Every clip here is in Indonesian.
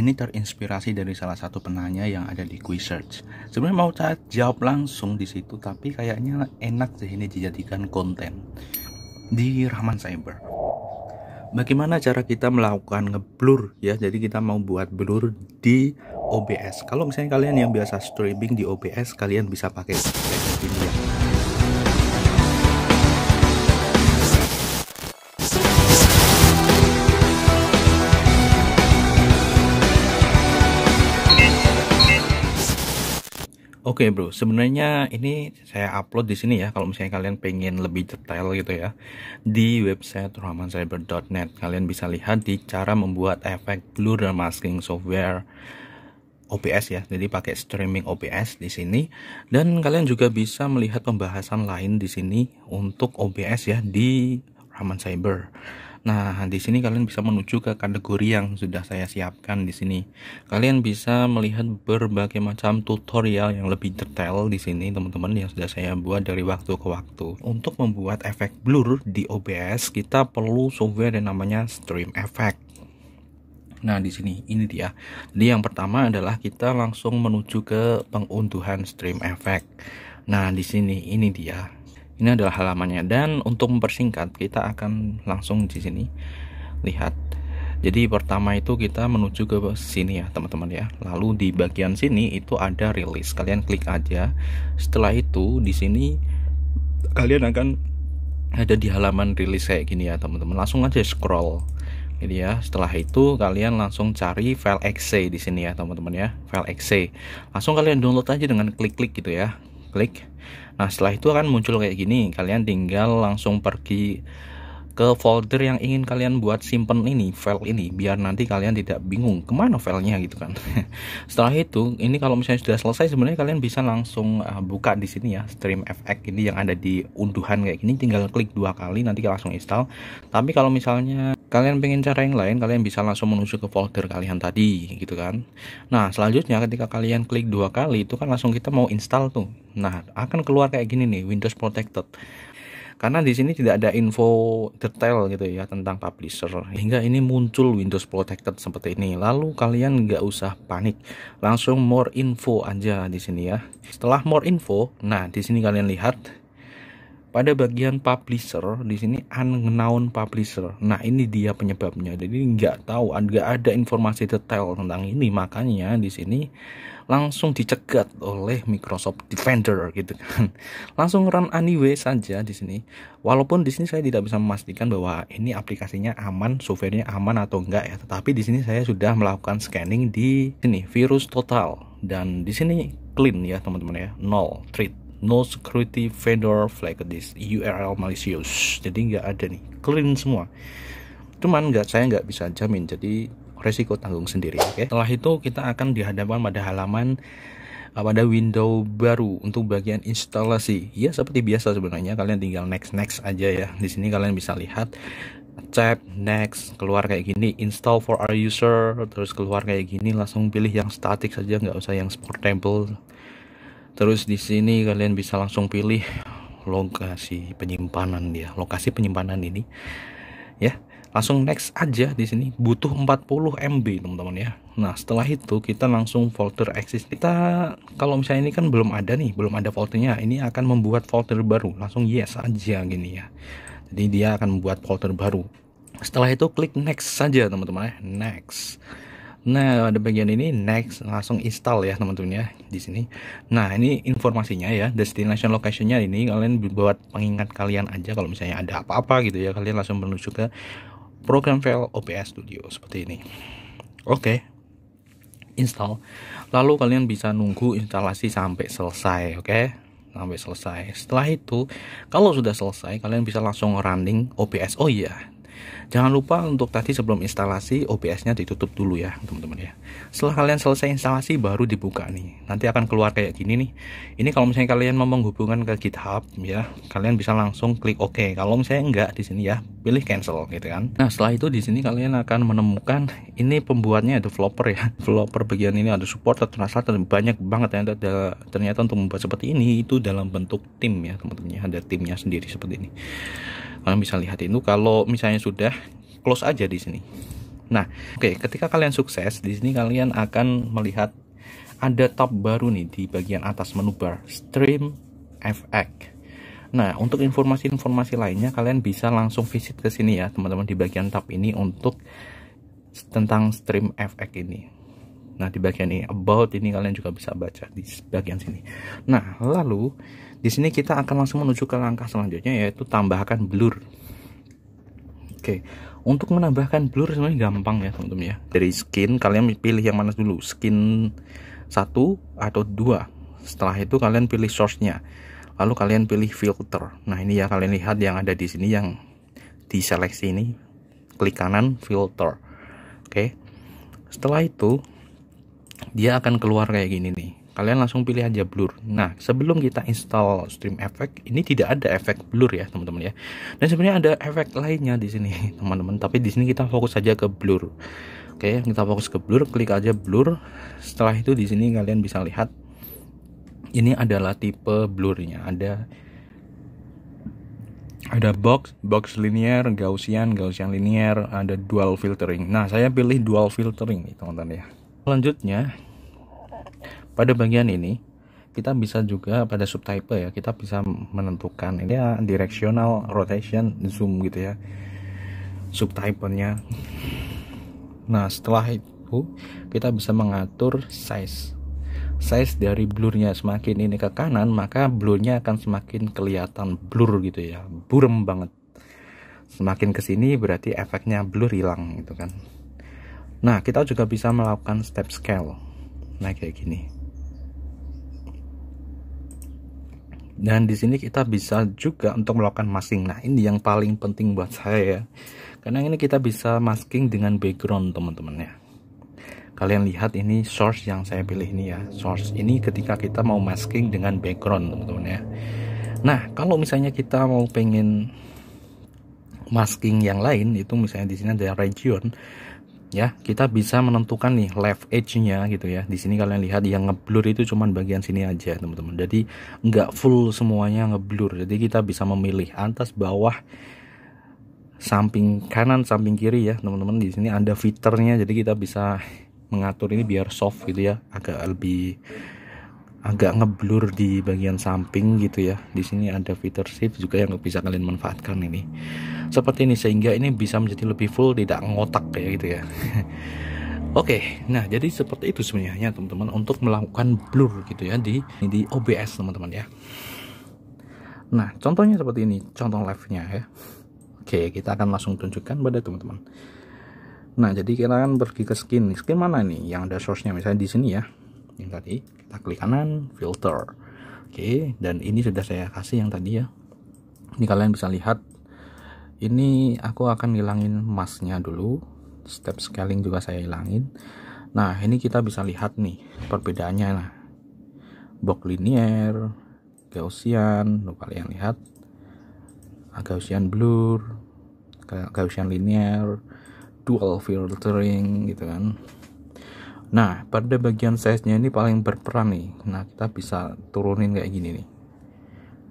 Ini terinspirasi dari salah satu penanya yang ada di Quizsearch. Sebenarnya mau saya jawab langsung di situ, tapi kayaknya enak sih ini dijadikan konten di Rahman Cyber. Bagaimana cara kita melakukan ngeblur ya? Jadi kita mau buat blur di OBS. Kalau misalnya kalian yang biasa streaming di OBS, kalian bisa pakai ini ya. Oke bro, sebenarnya ini saya upload di sini ya. Kalau misalnya kalian pengen lebih detail gitu ya, di website rahmancyber.net kalian bisa lihat di cara membuat efek blur dan masking software OBS ya. Jadi pakai streaming OBS di sini, dan kalian juga bisa melihat pembahasan lain di sini untuk OBS ya di Rahman Cyber. Nah, di sini kalian bisa menuju ke kategori yang sudah saya siapkan di sini. Kalian bisa melihat berbagai macam tutorial yang lebih detail di sini, teman-teman, yang sudah saya buat dari waktu ke waktu. Untuk membuat efek blur di OBS, kita perlu software yang namanya Stream Effect. Nah, di sini ini dia. Jadi yang pertama adalah kita langsung menuju ke pengunduhan Stream Effect. Nah, di sini ini dia. Ini adalah halamannya, dan untuk mempersingkat kita akan langsung di sini lihat. Jadi pertama itu kita menuju ke sini ya teman-teman ya. Lalu di bagian sini itu ada rilis. Kalian klik aja. Setelah itu di sini kalian akan ada di halaman rilis kayak gini ya teman-teman. Langsung aja scroll. Ini ya. Setelah itu kalian langsung cari file exe di sini ya teman-teman ya. File exe. Langsung kalian download aja dengan klik-klik gitu ya. Klik. Nah, setelah itu akan muncul kayak gini. Kalian tinggal langsung pergi ke folder yang ingin kalian buat simpen ini, file ini, biar nanti kalian tidak bingung kemana filenya gitu kan. Setelah itu, ini kalau misalnya sudah selesai, sebenarnya kalian bisa langsung buka di sini ya, Stream Effect ini yang ada di unduhan kayak gini. Tinggal klik 2 kali, nanti langsung install. Tapi kalau misalnya kalian pengen cara yang lain, kalian bisa langsung menuju ke folder kalian tadi gitu kan. Nah, selanjutnya ketika kalian klik 2 kali itu kan langsung kita mau install tuh. Nah, akan keluar kayak gini nih, Windows Protected. Karena di sini tidak ada info detail gitu ya tentang publisher, hingga ini muncul Windows Protected seperti ini. Lalu kalian nggak usah panik, langsung more info aja di sini ya. Setelah more info, nah di sini kalian lihat pada bagian publisher di sini unknown publisher. Nah, ini dia penyebabnya. Jadi nggak tahu, nggak ada informasi detail tentang ini. Makanya di sini langsung dicegat oleh Microsoft Defender gitu kan. Langsung run anyway saja di sini. Walaupun di sini saya tidak bisa memastikan bahwa ini aplikasinya aman, softwarenya aman atau enggak ya. Tetapi di sini saya sudah melakukan scanning di sini virus total, dan di sini clean ya teman-teman ya, null threat. No security vendor flagged this URL malicious. Jadi nggak ada nih, clean semua. Cuman saya nggak bisa jamin, jadi resiko tanggung sendiri. Oke. Setelah itu kita akan dihadapkan pada halaman pada window baru untuk bagian instalasi. Ya seperti biasa sebenarnya, kalian tinggal next aja ya. Di sini kalian bisa lihat tap next, keluar kayak gini, install for our user, terus keluar kayak gini, langsung pilih yang static saja, nggak usah yang portable. Terus di sini kalian bisa langsung pilih lokasi penyimpanan dia, lokasi penyimpanan ini ya. Langsung next aja di sini, butuh 40 MB teman-teman ya. Nah, setelah itu kita langsung folder exist. Kita kalau misalnya ini kan belum ada nih, belum ada foldernya, ini akan membuat folder baru. Langsung yes aja gini ya. Jadi dia akan membuat folder baru. Setelah itu klik next saja teman-teman ya, next. Nah, ada bagian ini next, langsung install ya teman-teman ya di sini. Nah, ini informasinya ya, destination locationnya ini kalian buat pengingat kalian aja. Kalau misalnya ada apa-apa gitu ya, kalian langsung menuju ke program file OBS Studio seperti ini. Oke. Install. Lalu kalian bisa nunggu instalasi sampai selesai, oke? Sampai selesai. Setelah itu, kalau sudah selesai, kalian bisa langsung running OBS. Oh iya, jangan lupa untuk tadi sebelum instalasi OBS-nya ditutup dulu ya teman-teman ya. Setelah kalian selesai instalasi baru dibuka nih. Nanti akan keluar kayak gini nih. Ini kalau misalnya kalian mau menghubungkan ke GitHub ya, kalian bisa langsung klik OK. Kalau misalnya enggak di sini ya, pilih cancel gitu kan. Nah, setelah itu di sini kalian akan menemukan ini pembuatnya developer ya. Developer bagian ini ada support, translator, banyak banget ya. Ternyata untuk membuat seperti ini itu dalam bentuk tim ya teman-teman ya. Ada timnya sendiri seperti ini. Kalian bisa lihat itu. Kalau misalnya sudah, close aja di sini. Nah, oke, ketika kalian sukses, di sini kalian akan melihat ada tab baru nih di bagian atas menu bar, Stream Effect. Nah, untuk informasi-informasi lainnya kalian bisa langsung visit ke sini ya, teman-teman, di bagian tab ini untuk tentang Stream Effect ini. Nah, di bagian ini about ini kalian juga bisa baca di bagian sini. Nah, lalu di sini kita akan langsung menuju ke langkah selanjutnya, yaitu tambahkan blur. Oke, untuk menambahkan blur sebenarnya gampang ya teman-teman ya. Dari skin kalian pilih yang mana dulu, skin 1 atau 2. Setelah itu kalian pilih source-nya. Lalu kalian pilih filter. Nah, ini ya kalian lihat yang ada di sini yang diseleksi ini. Klik kanan filter. Oke. Setelah itu dia akan keluar kayak gini nih. Kalian langsung pilih aja blur. Nah, sebelum kita install Stream Effect, ini tidak ada efek blur ya, teman-teman ya. Dan sebenarnya ada efek lainnya di sini, teman-teman. Tapi di sini kita fokus saja ke blur. Oke, kita fokus ke blur, klik aja blur. Setelah itu di sini kalian bisa lihat ini adalah tipe blurnya. Ada box linear, Gaussian linear, ada dual filtering. Nah, saya pilih dual filtering nih, teman-teman ya. Selanjutnya pada bagian ini kita bisa juga pada subtype ya, kita bisa menentukan ini ya, directional, rotation, zoom gitu ya, subtype-nya. Nah, setelah itu kita bisa mengatur size dari blurnya. Semakin ini ke kanan maka blurnya akan semakin kelihatan blur gitu ya, buram banget. Semakin ke sini berarti efeknya blur hilang gitu kan. Nah, kita juga bisa melakukan step scale. Nah, kayak gini. Dan di sini kita bisa juga untuk melakukan masking. Nah, ini yang paling penting buat saya ya. Karena ini kita bisa masking dengan background, teman-teman ya. Kalian lihat ini source yang saya pilih ini ya. Source ini ketika kita mau masking dengan background, teman-teman ya. Nah, kalau misalnya kita mau pengen masking yang lain, itu misalnya di sini ada region ya, kita bisa menentukan nih left edge-nya gitu ya. Di sini kalian lihat yang ngeblur itu cuman bagian sini aja, teman-teman. Jadi nggak full semuanya ngeblur. Jadi kita bisa memilih atas, bawah, samping kanan, samping kiri ya, teman-teman. Di sini ada filternya. Jadi kita bisa mengatur ini biar soft gitu ya, agak ngeblur di bagian samping gitu ya. Di sini ada fitur shift juga yang bisa kalian manfaatkan ini. Seperti ini, sehingga ini bisa menjadi lebih full, tidak ngotak kayak gitu ya. Oke, nah jadi seperti itu sebenarnya teman-teman untuk melakukan blur gitu ya di OBS teman-teman ya. Nah, contohnya seperti ini, contoh live-nya ya. Oke, kita akan langsung tunjukkan pada teman-teman. Nah, jadi kita akan pergi ke skin mana nih yang ada source-nya, misalnya di sini ya. Yang tadi kita klik kanan filter. Oke, dan ini sudah saya kasih yang tadi ya. Ini kalian bisa lihat. Ini aku akan ngilangin masknya dulu. Step scaling juga saya hilangin. Nah, ini kita bisa lihat nih perbedaannya. Nah, box linear, Gaussian, tuh kalian lihat, Gaussian blur, Gaussian linear, dual filtering gitu kan. Nah, pada bagian size-nya ini paling berperan nih. Nah, kita bisa turunin kayak gini nih.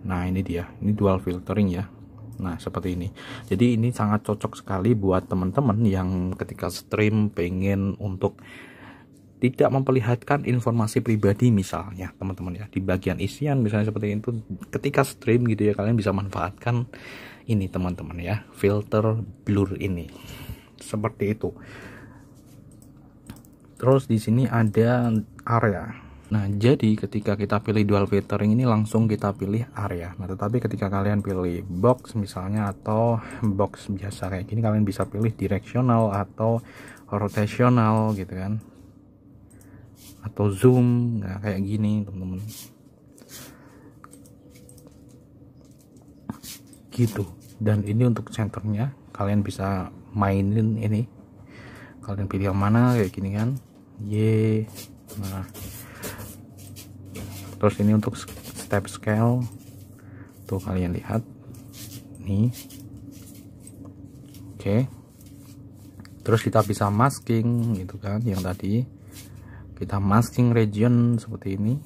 Nah, ini dia, ini dual filtering ya. Nah, seperti ini. Jadi ini sangat cocok sekali buat teman-teman yang ketika stream pengen untuk tidak memperlihatkan informasi pribadi misalnya, teman-teman ya. Di bagian isian misalnya seperti itu, ketika stream gitu ya, kalian bisa manfaatkan ini teman-teman ya, filter blur ini. Seperti itu. Terus di sini ada area. Nah, jadi ketika kita pilih dual filtering ini langsung kita pilih area. Nah, tetapi ketika kalian pilih box misalnya atau box biasa kayak gini, kalian bisa pilih directional atau rotational gitu kan. Atau zoom, nah kayak gini, teman-teman. Gitu. Dan ini untuk centernya, kalian bisa mainin ini. Kalian pilih yang mana kayak gini kan. Nah, terus ini untuk step scale tuh kalian lihat nih. Oke, terus kita bisa masking gitu kan, yang tadi kita masking region seperti ini.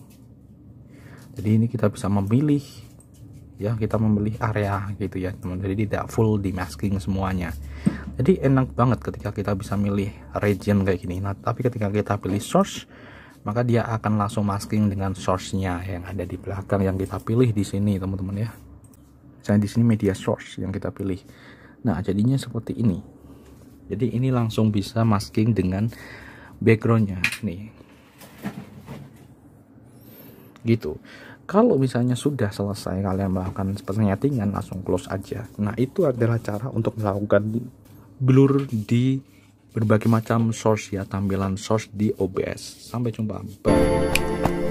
Jadi ini kita bisa memilih ya, kita memilih area gitu ya teman, jadi tidak full di masking semuanya. Jadi enak banget ketika kita bisa milih region kayak gini. Nah, tapi ketika kita pilih source, maka dia akan langsung masking dengan source-nya yang ada di belakang yang kita pilih di sini, teman-teman ya. Misalnya di sini media source yang kita pilih. Nah, jadinya seperti ini. Jadi ini langsung bisa masking dengan backgroundnya nih. Gitu. Kalau misalnya sudah selesai kalian melakukan settingan, langsung close aja. Nah, itu adalah cara untuk melakukan blur di berbagai macam source ya, tampilan source di OBS. Sampai jumpa. Bye.